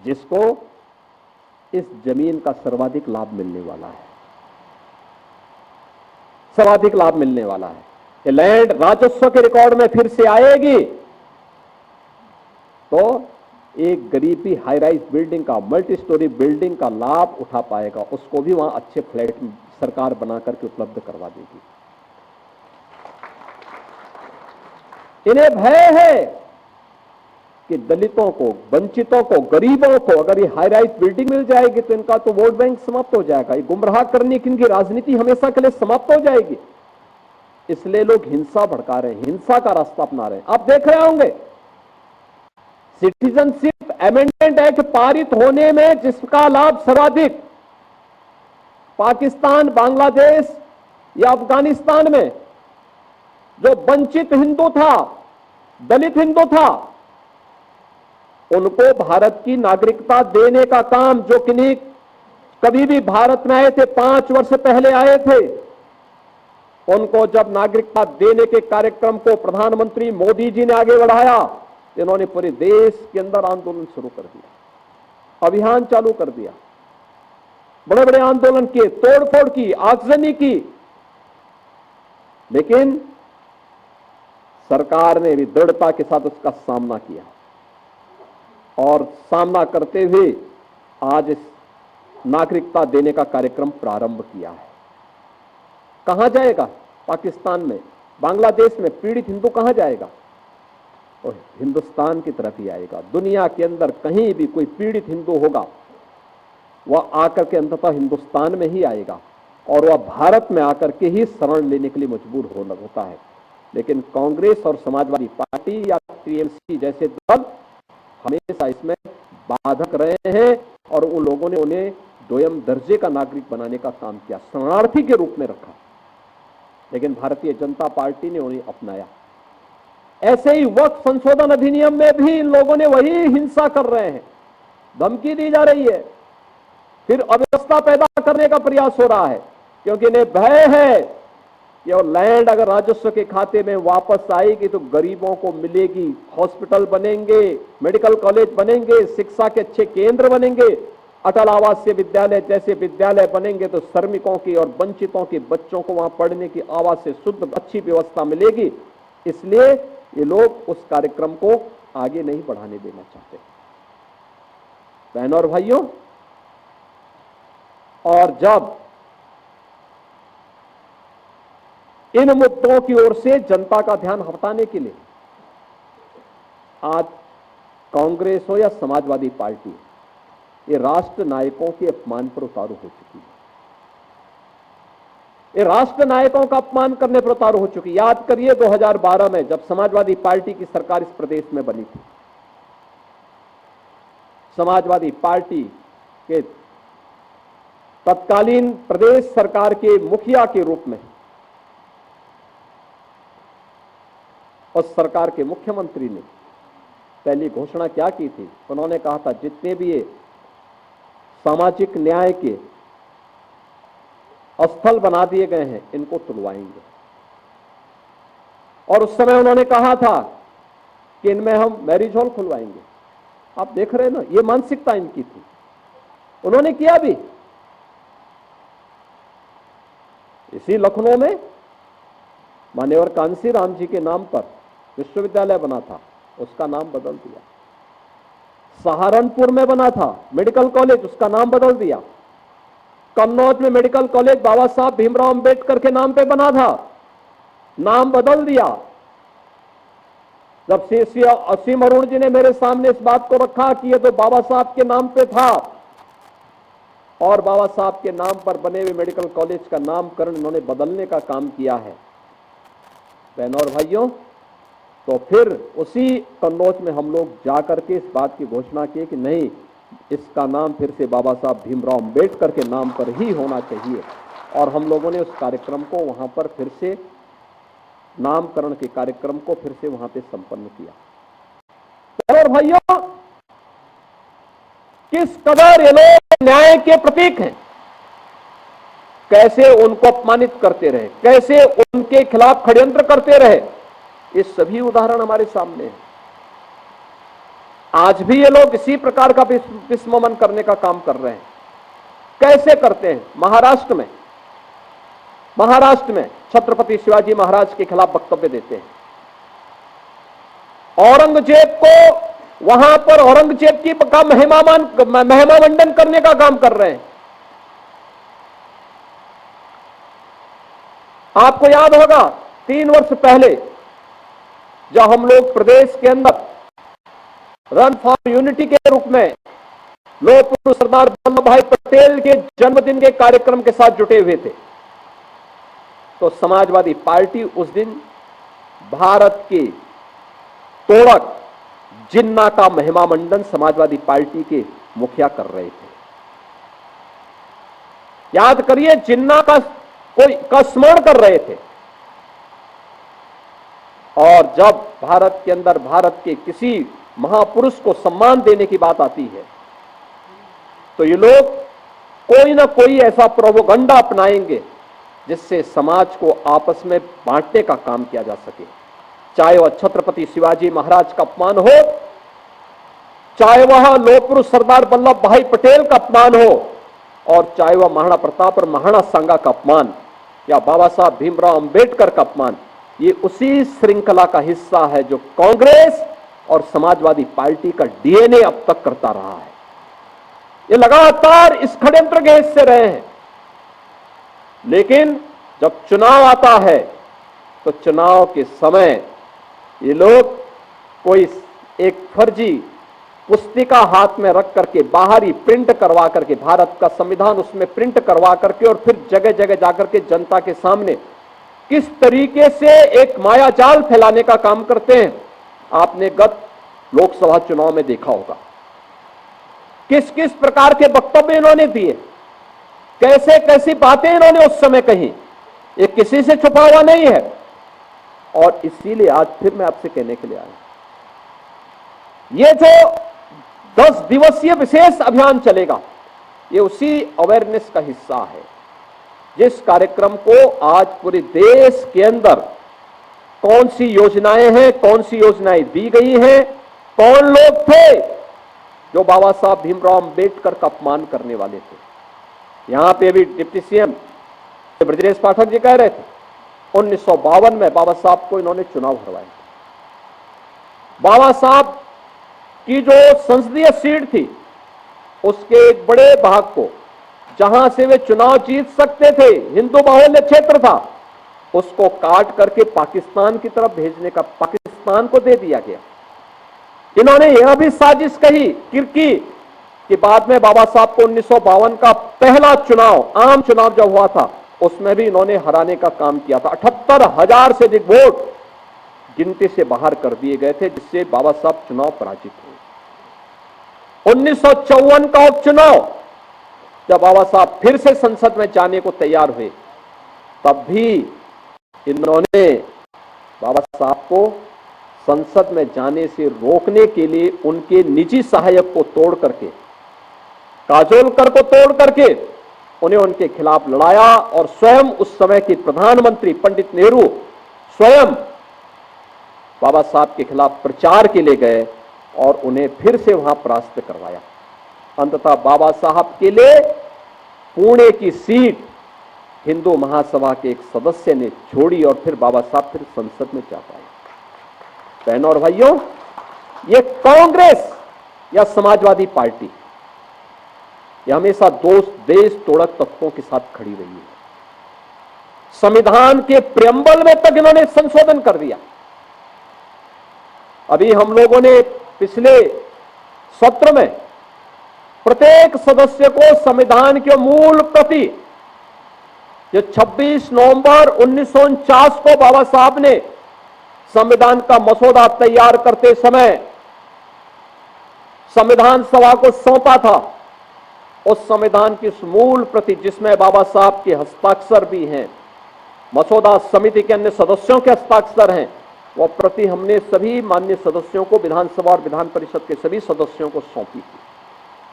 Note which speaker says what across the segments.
Speaker 1: जिसको इस जमीन का सर्वाधिक लाभ मिलने वाला है, सर्वाधिक लाभ मिलने वाला है। ये लैंड राजस्व के रिकॉर्ड में फिर से आएगी तो एक गरीबी हाई राइज बिल्डिंग का, मल्टी स्टोरी बिल्डिंग का लाभ उठा पाएगा, उसको भी वहां अच्छे फ्लैट सरकार बना करके उपलब्ध करवा देगी। इन्हें भय है कि दलितों को, वंचितों को, गरीबों को अगर ये हाई राइज बिल्डिंग मिल जाएगी तो इनका तो वोट बैंक समाप्त हो जाएगा, ये गुमराह करने की इनकी राजनीति हमेशा के लिए समाप्त हो जाएगी। इसलिए लोग हिंसा भड़का रहे हैं, हिंसा का रास्ता अपना रहे हैं। आप देख रहे होंगे सिटीजनशिप अमेंडमेंट एक्ट पारित होने में जिसका लाभ सर्वाधिक पाकिस्तान, बांग्लादेश या अफगानिस्तान में जो वंचित हिंदू था, दलित हिंदू था, उनको भारत की नागरिकता देने का काम, जो किन्हीं कभी भी भारत में आए थे, 5 वर्ष पहले आए थे, उनको जब नागरिकता देने के कार्यक्रम को प्रधानमंत्री मोदी जी ने आगे बढ़ाया, इन्होंने पूरे देश के अंदर आंदोलन शुरू कर दिया, अभियान चालू कर दिया, बड़े बड़े आंदोलन किए, तोड़फोड़ की, आगजनी की, लेकिन सरकार ने भी दृढ़ता के साथ उसका सामना किया और सामना करते हुए आज इस नागरिकता देने का कार्यक्रम प्रारंभ किया है। कहां जाएगा? पाकिस्तान में, बांग्लादेश में पीड़ित हिंदू कहां जाएगा? और हिंदुस्तान की तरफ ही आएगा। दुनिया के अंदर कहीं भी कोई पीड़ित हिंदू होगा, वह आकर के अंततः हिंदुस्तान में ही आएगा और वह भारत में आकर के ही शरण लेने के लिए मजबूर होता है। लेकिन कांग्रेस और समाजवादी पार्टी या टीएमसी जैसे दल हमेशा इसमें बाधक रहे हैं और उन लोगों ने उन्हें दोयम दर्जे का नागरिक बनाने का काम किया, शरणार्थी के रूप में रखा। लेकिन भारतीय जनता पार्टी ने उन्हें अपनाया। ऐसे ही वक्फ संशोधन अधिनियम में भी इन लोगों ने वही हिंसा कर रहे हैं, धमकी दी जा रही है, फिर अव्यवस्था पैदा करने का प्रयास हो रहा है, क्योंकि इन्हें भय है कि और लैंड अगर राजस्व के खाते में वापस आएगी तो गरीबों को मिलेगी, हॉस्पिटल बनेंगे, मेडिकल कॉलेज बनेंगे, शिक्षा के अच्छे केंद्र बनेंगे, अटल आवासीय विद्यालय जैसे विद्यालय बनेंगे तो श्रमिकों की और वंचितों के बच्चों को वहां पढ़ने की आवाज से शुद्ध अच्छी व्यवस्था मिलेगी। इसलिए ये लोग उस कार्यक्रम को आगे नहीं बढ़ाने देना चाहते। बहनों और भाइयों, और जब इन मुद्दों की ओर से जनता का ध्यान हटाने के लिए आज कांग्रेस हो या समाजवादी पार्टी, ये राष्ट्र नायकों के अपमान पर उतारू हो चुकी है। ये राष्ट्र नायकों का अपमान करने पर उतारू हो चुकी। याद करिए 2012 में जब समाजवादी पार्टी की सरकार इस प्रदेश में बनी थी, समाजवादी पार्टी के तत्कालीन प्रदेश सरकार के मुखिया के रूप में उस सरकार के मुख्यमंत्री ने पहली घोषणा क्या की थी? उन्होंने कहा था जितने भी ये सामाजिक न्याय के स्थल बना दिए गए हैं इनको तुलवाएंगे। और उस समय उन्होंने कहा था कि इनमें हम मैरिज हॉल खुलवाएंगे। आप देख रहे हैं ना, ये मानसिकता इनकी थी। उन्होंने किया भी। इसी लखनऊ में मान्यवर कांसी राम जी के नाम पर विश्वविद्यालय बना था, उसका नाम बदल दिया। सहारनपुर में बना था मेडिकल कॉलेज, उसका नाम बदल दिया। कन्नौज में मेडिकल कॉलेज बाबा साहब भीमराव अंबेडकर के नाम पे बना था, नाम बदल दिया। जब असीम अरुण जी ने मेरे सामने इस बात को रखा कि ये तो बाबा साहब के नाम पे था और बाबा साहब के नाम पर बने हुए मेडिकल कॉलेज का नामकरण इन्होंने बदलने का काम किया है। बहनों और भाइयों, तो फिर उसी कन्नौज में हम लोग जाकर के इस बात की घोषणा की कि नहीं, इसका नाम फिर से बाबा साहब भीमराव अंबेडकर के नाम पर ही होना चाहिए। और हम लोगों ने उस कार्यक्रम को वहां पर फिर से, नामकरण के कार्यक्रम को फिर से वहां पे संपन्न किया। और भाइयों, किस कदर ये लोग न्याय के प्रतीक हैं, कैसे उनको अपमानित करते रहे, कैसे उनके खिलाफ षड्यंत्र करते रहे, ये सभी उदाहरण हमारे सामने हैं। आज भी ये लोग इसी प्रकार का विस्मरण करने का काम कर रहे हैं। कैसे करते हैं? महाराष्ट्र में छत्रपति शिवाजी महाराज के खिलाफ वक्तव्य देते हैं। औरंगजेब को वहां पर औरंगजेब की का महिमामंडन करने का काम कर रहे हैं। आपको याद होगा 3 वर्ष पहले जब हम लोग प्रदेश के अंदर रन फॉर यूनिटी के रूप में लोह पुरुष सरदार वल्लभ भाई पटेल के जन्मदिन के कार्यक्रम के साथ जुटे हुए थे, तो समाजवादी पार्टी उस दिन भारत के तोड़क जिन्ना का महिमामंडन समाजवादी पार्टी के मुखिया कर रहे थे। याद करिए, जिन्ना का स्मरण कर रहे थे। और जब भारत के अंदर भारत के किसी महापुरुष को सम्मान देने की बात आती है तो ये लोग कोई ना कोई ऐसा प्रोपोगंडा अपनाएंगे जिससे समाज को आपस में बांटने का काम किया जा सके। चाहे वह छत्रपति शिवाजी महाराज का अपमान हो, चाहे वह लोह पुरुष सरदार वल्लभ भाई पटेल का अपमान हो, और चाहे वह महाराणा प्रताप और महाराणा सांगा का अपमान या बाबा साहब भीमराव अंबेडकर का अपमान, ये उसी श्रृंखला का हिस्सा है जो कांग्रेस और समाजवादी पार्टी का डीएनए अब तक करता रहा है। ये लगातार इस षड्यंत्र के हिस्से रहे हैं। लेकिन जब चुनाव आता है तो चुनाव के समय ये लोग कोई एक फर्जी पुस्तिका हाथ में रख करके बाहर ही प्रिंट करवा करके, भारत का संविधान उसमें प्रिंट करवा करके, और फिर जगह जगह जाकर के जनता के सामने किस तरीके से एक मायाजाल फैलाने का काम करते हैं आपने गत लोकसभा चुनाव में देखा होगा। किस किस प्रकार के वक्तव्य इन्होंने दिए, कैसे कैसी बातें इन्होंने उस समय कही, ये किसी से छुपा हुआ नहीं है। और इसीलिए आज फिर मैं आपसे कहने के लिए आया, ये जो 10 दिवसीय विशेष अभियान चलेगा, ये उसी अवेयरनेस का हिस्सा है जिस कार्यक्रम को आज पूरे देश के अंदर कौन सी योजनाएं हैं, कौन सी योजनाएं दी गई हैं, कौन लोग थे जो बाबा साहब भीमराव अंबेडकर का अपमान करने वाले थे। यहां पे अभी डिप्टी सीएम ब्रजेश पाठक जी कह रहे थे 1952 में बाबा साहब को इन्होंने चुनाव हरवाया। बाबा साहब की जो संसदीय सीट थी उसके एक बड़े भाग को, जहां से वे चुनाव जीत सकते थे, हिंदू बाहुल्य क्षेत्र था, उसको काट करके पाकिस्तान की तरफ भेजने का, पाकिस्तान को दे दिया गया। इन्होंने यह भी साजिश कही कि बाद में बाबा साहब को 1952 का पहला चुनाव, आम चुनाव जब हुआ था, उसमें भी इन्होंने हराने का काम किया था। 78,000 से अधिक वोट गिनती से बाहर कर दिए गए थे, जिससे बाबा साहब चुनाव पराजित हुए। 1954 का उपचुनाव जब बाबा साहब फिर से संसद में जाने को तैयार हुए, तब भी इन्होंने बाबा साहब को संसद में जाने से रोकने के लिए उनके निजी सहायक को तोड़ करके, काजोलकर को तोड़ करके उन्हें उनके खिलाफ लड़ाया, और स्वयं उस समय के प्रधानमंत्री पंडित नेहरू स्वयं बाबा साहब के खिलाफ प्रचार के लिए गए और उन्हें फिर से वहां परास्त करवाया। अंततः बाबा साहब के लिए पुणे की सीट हिंदू महासभा के एक सदस्य ने छोड़ी और फिर बाबा साहब फिर संसद में जा पाए। बहनों और भाइयों, ये कांग्रेस या समाजवादी पार्टी ये हमेशा देश तोड़क तत्वों के साथ खड़ी रही है। संविधान के प्रियम्बल में तक इन्होंने संशोधन कर दिया। अभी हम लोगों ने पिछले सत्र में प्रत्येक सदस्य को संविधान के मूल प्रति, जो 26 नवंबर 1949 को बाबा साहब ने संविधान का मसौदा तैयार करते समय संविधान सभा को सौंपा था, उस संविधान की मूल प्रति जिसमें बाबा साहब के हस्ताक्षर भी हैं, मसौदा समिति के अन्य सदस्यों के हस्ताक्षर हैं, वह प्रति हमने सभी माननीय सदस्यों को, विधानसभा और विधान परिषद के सभी सदस्यों को सौंपी थी,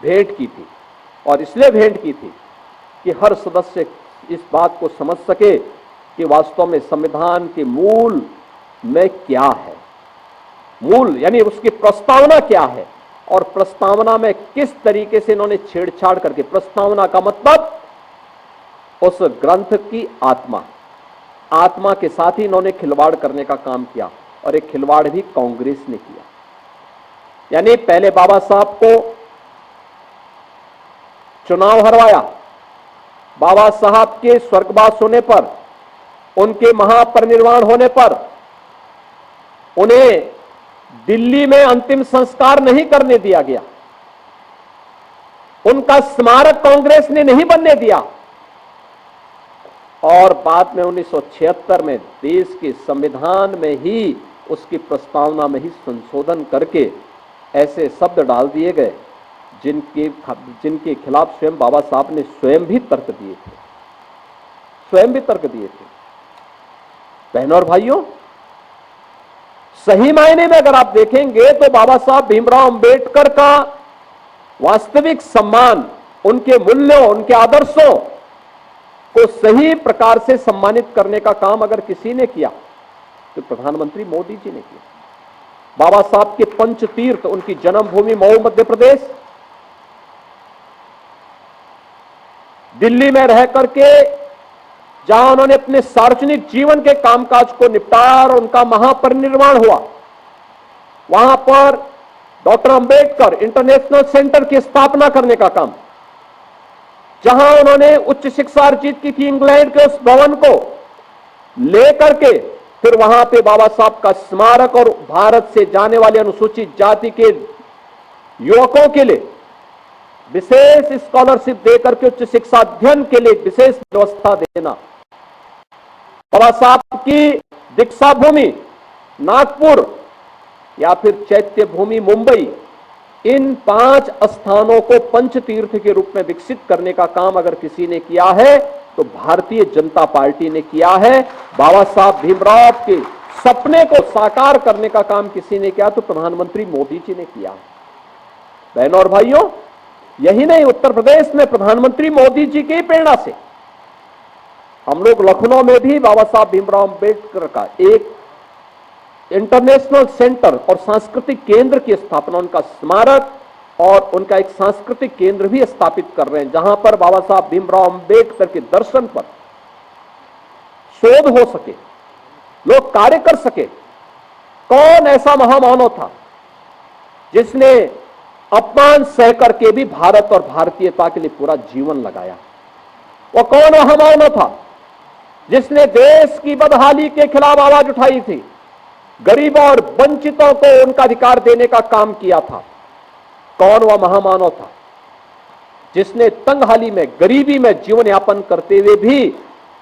Speaker 1: भेंट की थी। और इसलिए भेंट की थी कि हर सदस्य इस बात को समझ सके कि वास्तव में संविधान के मूल में क्या है, मूल यानी उसकी प्रस्तावना क्या है, और प्रस्तावना में किस तरीके से इन्होंने छेड़छाड़ करके, प्रस्तावना का मतलब उस ग्रंथ की आत्मा के साथ ही इन्होंने खिलवाड़ करने का काम किया, और एक खिलवाड़ भी कांग्रेस ने किया। यानी पहले बाबा साहब को चुनाव हरवाया, बाबा साहब के स्वर्गवास होने पर, उनके महापरिनिर्वाण होने पर उन्हें दिल्ली में अंतिम संस्कार नहीं करने दिया गया, उनका स्मारक कांग्रेस ने नहीं बनने दिया, और बाद में 1976 में देश के संविधान में ही, उसकी प्रस्तावना में ही संशोधन करके ऐसे शब्द डाल दिए गए जिनके खिलाफ स्वयं बाबा साहब ने स्वयं भी तर्क दिए थे। बहनों और भाइयों, सही मायने में अगर आप देखेंगे तो बाबा साहब भीमराव अंबेडकर का वास्तविक सम्मान, उनके मूल्यों, उनके आदर्शों को सही प्रकार से सम्मानित करने का काम अगर किसी ने किया तो प्रधानमंत्री मोदी जी ने किया। बाबा साहब के पंच तीर्थ, उनकी जन्मभूमि मऊ मध्य प्रदेश, दिल्ली में रह करके जहां उन्होंने अपने सार्वजनिक जीवन के कामकाज को निपटाया और उनका महापरिनिर्वाण हुआ, वहां पर डॉक्टर अंबेडकर इंटरनेशनल सेंटर की स्थापना करने का काम, जहां उन्होंने उच्च शिक्षा अर्जित की थी इंग्लैंड के उस भवन को लेकर के फिर वहां पे बाबा साहब का स्मारक और भारत से जाने वाले अनुसूचित जाति के युवकों के लिए विशेष स्कॉलरशिप देकर के उच्च शिक्षा अध्ययन के लिए विशेष व्यवस्था देना, बाबा साहब की दीक्षा भूमि नागपुर या फिर चैत्य भूमि मुंबई, इन 5 स्थानों को पंच तीर्थ के रूप में विकसित करने का काम अगर किसी ने किया है तो भारतीय जनता पार्टी ने किया है। बाबा साहब भीमराव के सपने को साकार करने का काम किसी ने किया तो प्रधानमंत्री मोदी जी ने किया। बहनों और भाइयों, यही नहीं, उत्तर प्रदेश में प्रधानमंत्री मोदी जी की प्रेरणा से हम लोग लखनऊ में भी बाबा साहब भीमराव अंबेडकर का एक इंटरनेशनल सेंटर और सांस्कृतिक केंद्र की स्थापना, उनका स्मारक और उनका एक सांस्कृतिक केंद्र भी स्थापित कर रहे हैं, जहां पर बाबा साहब भीमराव अंबेडकर के दर्शन पर शोध हो सके, लोग कार्य कर सके। कौन ऐसा महामानव था जिसने अपमान सह करके भी भारत और भारतीयता के लिए पूरा जीवन लगाया? वो कौन महामानव था जिसने देश की बदहाली के खिलाफ आवाज उठाई थी, गरीबों और वंचितों को उनका अधिकार देने का काम किया था? कौन वह महामानव था जिसने तंगहाली में, गरीबी में जीवन यापन करते हुए भी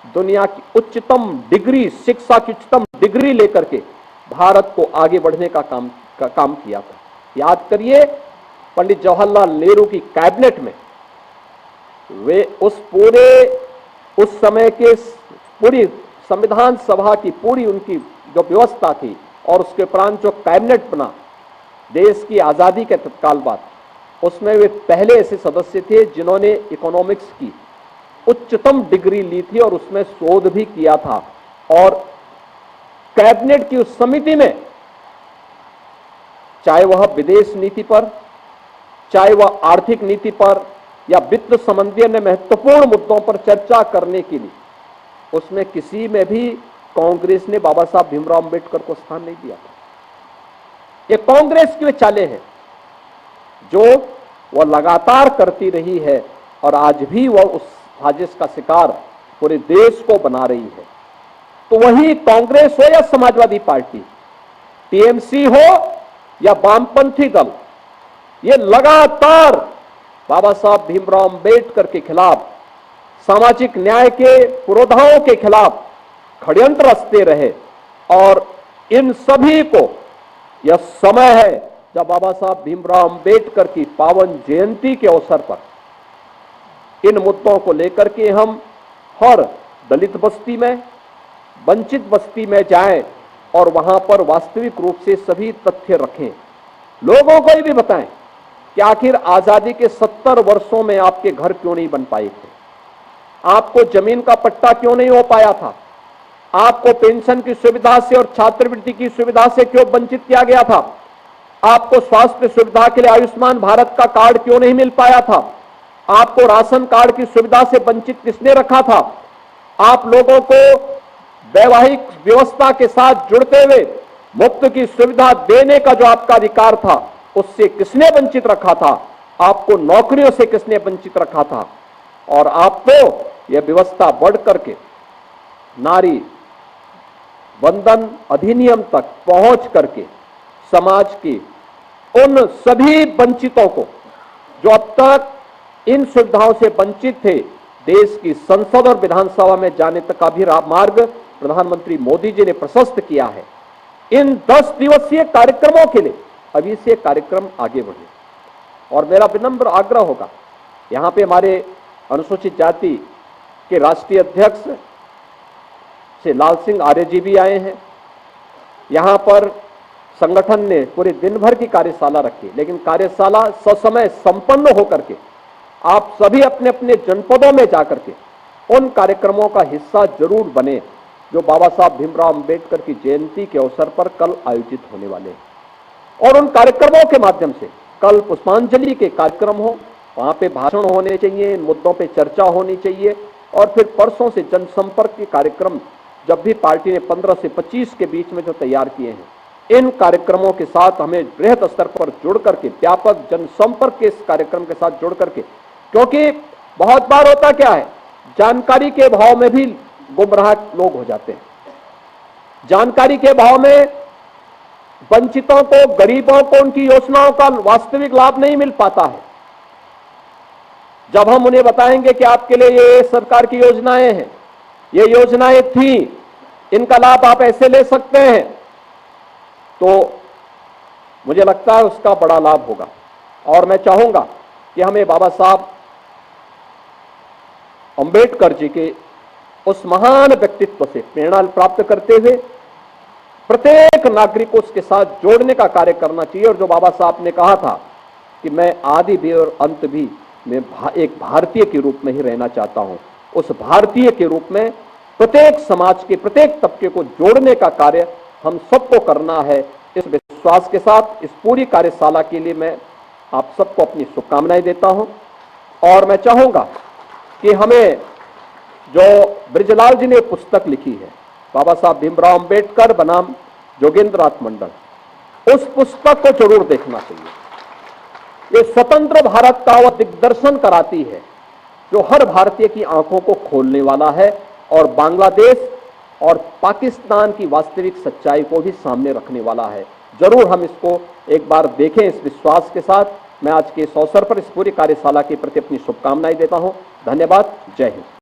Speaker 1: दुनिया की उच्चतम डिग्री, शिक्षा की उच्चतम डिग्री लेकर के भारत को आगे बढ़ने का काम किया था? याद करिए, पंडित जवाहरलाल नेहरू की कैबिनेट में वे उस समय के पूरी संविधान सभा की पूरी उनकी जो व्यवस्था थी और उसके उपरांत जो कैबिनेट बना देश की आजादी के तत्काल बाद, उसमें वे पहले ऐसे सदस्य थे जिन्होंने इकोनॉमिक्स की उच्चतम डिग्री ली थी और उसमें शोध भी किया था। और कैबिनेट की उस समिति में चाहे वह विदेश नीति पर, चाहे वह आर्थिक नीति पर या वित्त संबंधी अन्य महत्वपूर्ण मुद्दों पर चर्चा करने के लिए, उसमें किसी में भी कांग्रेस ने बाबा साहब भीमराव अंबेडकर को स्थान नहीं दिया था। ये कांग्रेस की वे चालें हैं जो वह लगातार करती रही है और आज भी वह उस साजिश का शिकार पूरे देश को बना रही है। तो वही कांग्रेस हो या समाजवादी पार्टी, टीएमसी हो या वामपंथी दल, ये लगातार बाबा साहब भीमराव अंबेडकर के खिलाफ, सामाजिक न्याय के पुरोधाओं के खिलाफ षड्यंत्र रचते रहे। और इन सभी को यह समय है जब बाबा साहब भीमराव अंबेडकर की पावन जयंती के अवसर पर इन मुद्दों को लेकर के हम हर दलित बस्ती में, वंचित बस्ती में जाएं और वहां पर वास्तविक रूप से सभी तथ्य रखें, लोगों को ये भी बताएं कि आखिर आजादी के 70 वर्षों में आपके घर क्यों नहीं बन पाए थे, आपको जमीन का पट्टा क्यों नहीं हो पाया था, आपको पेंशन की सुविधा से और छात्रवृत्ति की सुविधा से क्यों वंचित किया गया था, आपको स्वास्थ्य सुविधा के लिए आयुष्मान भारत का कार्ड क्यों नहीं मिल पाया था? आपको राशन कार्ड की सुविधा से वंचित किसने रखा था? आप लोगों को वैवाहिक व्यवस्था के साथ जुड़ते हुए मुफ्त की सुविधा देने का जो आपका अधिकार था, उससे किसने वंचित रखा था? आपको नौकरियों से किसने वंचित रखा था? और आपको यह व्यवस्था बढ़ करके नारी वंदन अधिनियम तक पहुंच करके समाज की उन सभी वंचितों को, जो अब तक इन सुविधाओं से वंचित थे, देश की संसद और विधानसभा में जाने तक का भी मार्ग प्रधानमंत्री मोदी जी ने प्रशस्त किया है। इन 10 दिवसीय कार्यक्रमों के लिए अभी से कार्यक्रम आगे बढ़े और मेरा विनम्र आग्रह होगा, यहां पे हमारे अनुसूचित जाति के राष्ट्रीय अध्यक्ष से लाल सिंह आर्य जी भी आए हैं। यहां पर संगठन ने पूरे दिन भर की कार्यशाला रखी, लेकिन कार्यशाला ससमय संपन्न होकर के आप सभी अपने अपने जनपदों में जाकर के उन कार्यक्रमों का हिस्सा जरूर बने जो बाबा साहब भीमराव अंबेडकर की जयंती के अवसर पर कल आयोजित होने वाले हैं। और उन कार्यक्रमों के माध्यम से कल पुष्पांजलि के कार्यक्रम हो, वहां पे भाषण होने चाहिए, इन मुद्दों पे चर्चा होनी चाहिए और फिर परसों से जनसंपर्क के कार्यक्रम जब भी पार्टी ने 15 से 25 के बीच में जो तैयार किए हैं, इन कार्यक्रमों के साथ हमें बृहद स्तर पर जुड़ करके व्यापक जनसंपर्क के इस कार्यक्रम के साथ जुड़ करके, क्योंकि बहुत बार होता क्या है, जानकारी के अभाव में भी गुमराह लोग हो जाते हैं। जानकारी के अभाव में वंचितों को, गरीबों को उनकी योजनाओं का वास्तविक लाभ नहीं मिल पाता है। जब हम उन्हें बताएंगे कि आपके लिए ये सरकार की योजनाएं हैं, ये योजनाएं थी, इनका लाभ आप ऐसे ले सकते हैं, तो मुझे लगता है उसका बड़ा लाभ होगा। और मैं चाहूंगा कि हमें बाबा साहब अंबेडकर जी के उस महान व्यक्तित्व से प्रेरणा प्राप्त करते हुए प्रत्येक नागरिक को उसके साथ जोड़ने का कार्य करना चाहिए। और जो बाबा साहब ने कहा था कि मैं आदि भी और अंत भी मैं एक भारतीय के रूप में ही रहना चाहता हूं, उस भारतीय के रूप में प्रत्येक समाज के प्रत्येक तबके को जोड़ने का कार्य हम सबको करना है। इस विश्वास के साथ इस पूरी कार्यशाला के लिए मैं आप सबको अपनी शुभकामनाएं देता हूं और मैं चाहूंगा कि हमें जो ब्रिजलाल जी ने पुस्तक लिखी है, बाबा साहब भीमराव अंबेडकर बनाम जोगेंद्रनाथ मंडल, उस पुस्तक को जरूर देखना चाहिए। ये स्वतंत्र भारत का वह दिग्दर्शन कराती है जो हर भारतीय की आंखों को खोलने वाला है और बांग्लादेश और पाकिस्तान की वास्तविक सच्चाई को भी सामने रखने वाला है। जरूर हम इसको एक बार देखें। इस विश्वास के साथ मैं आज के इस अवसर पर इस पूरी कार्यशाला के प्रति अपनी शुभकामनाएं देता हूं। धन्यवाद। जय हिंद।